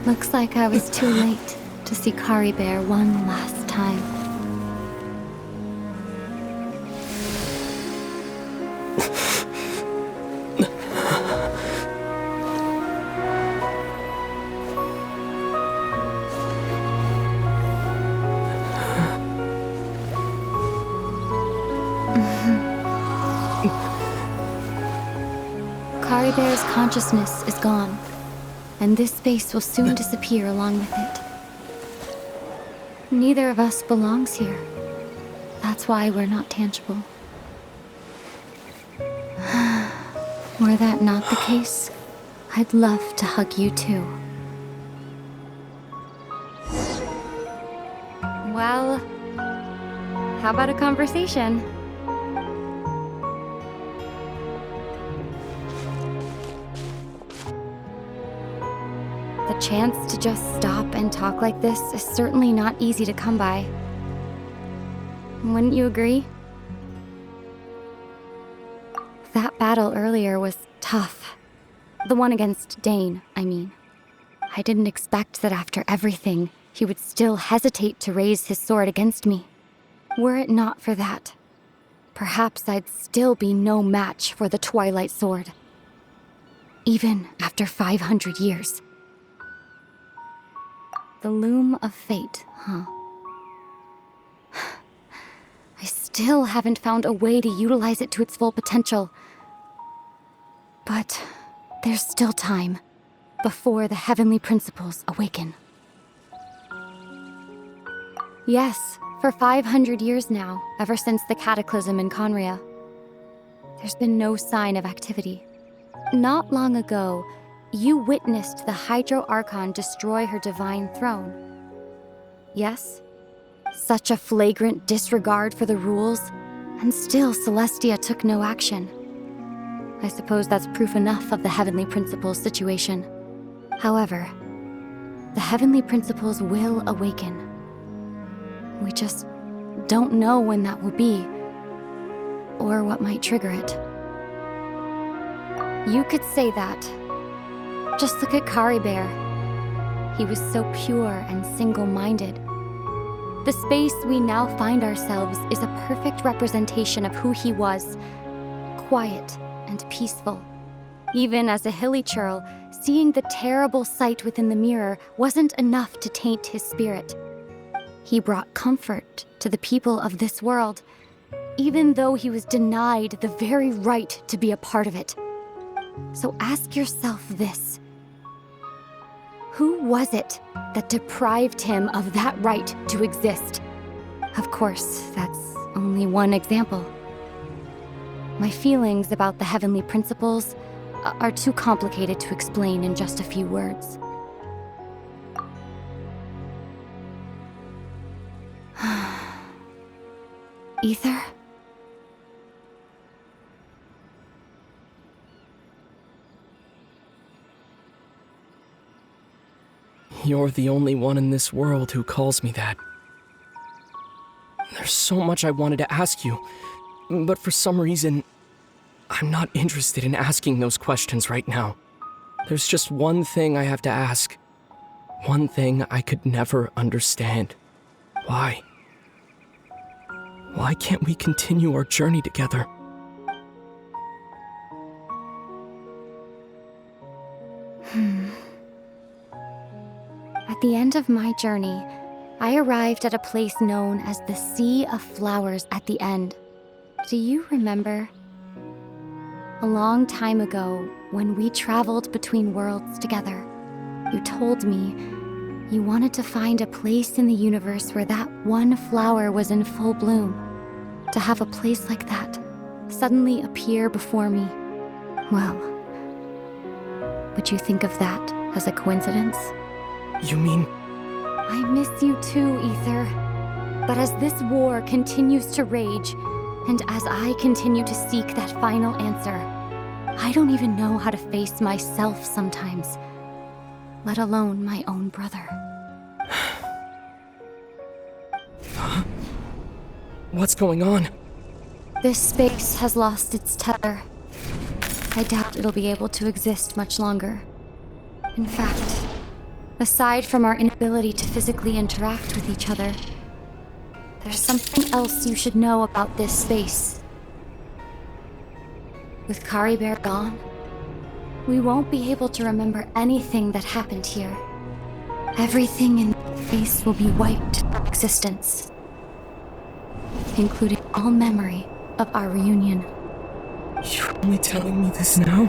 Looks like I was too late to see Kari Bear one last time. Kari Bear's consciousness is gone, and this space will soon disappear along with it. Neither of us belongs here. That's why we're not tangible. Were that not the case, I'd love to hug you too. Well, how about a conversation? The chance to just stop and talk like this is certainly not easy to come by. Wouldn't you agree? That battle earlier was tough. The one against Dane, I mean. I didn't expect that after everything, he would still hesitate to raise his sword against me. Were it not for that, perhaps I'd still be no match for the Twilight Sword. Even after 500 years. The loom of fate, huh? I still haven't found a way to utilize it to its full potential. But there's still time before the heavenly principles awaken. Yes, for 500 years now, ever since the cataclysm in Conria, there's been no sign of activity. Not long ago, you witnessed the Hydro Archon destroy her divine throne. Yes? Such a flagrant disregard for the rules, and still Celestia took no action. I suppose that's proof enough of the Heavenly Principles situation. However, the Heavenly Principles will awaken. We just don't know when that will be, or what might trigger it. You could say that. Just look at Kari Bear. He was so pure and single-minded. The space we now find ourselves is a perfect representation of who he was. Quiet and peaceful. Even as a hilly churl, seeing the terrible sight within the mirror wasn't enough to taint his spirit. He brought comfort to the people of this world, even though he was denied the very right to be a part of it. So ask yourself this. Who was it that deprived him of that right to exist? Of course, that's only one example. My feelings about the heavenly principles are too complicated to explain in just a few words. Ether? You're the only one in this world who calls me that. There's so much I wanted to ask you, but for some reason, I'm not interested in asking those questions right now. There's just one thing I have to ask. One thing I could never understand. Why? Why can't we continue our journey together? At the end of my journey, I arrived at a place known as the Sea of Flowers at the end. Do you remember? A long time ago, when we traveled between worlds together, you told me you wanted to find a place in the universe where that one flower was in full bloom. To have a place like that suddenly appear before me. Well, would you think of that as a coincidence? You mean... I miss you too, Ether. But as this war continues to rage, and as I continue to seek that final answer, I don't even know how to face myself sometimes, let alone my own brother. Huh? What's going on? This space has lost its tether. I doubt it'll be able to exist much longer. In fact, Aside from our inability to physically interact with each other, there's something else you should know about this space. With Kari Bear gone, we won't be able to remember anything that happened here. Everything in this space will be wiped from existence, including all memory of our reunion. You're only telling me this now?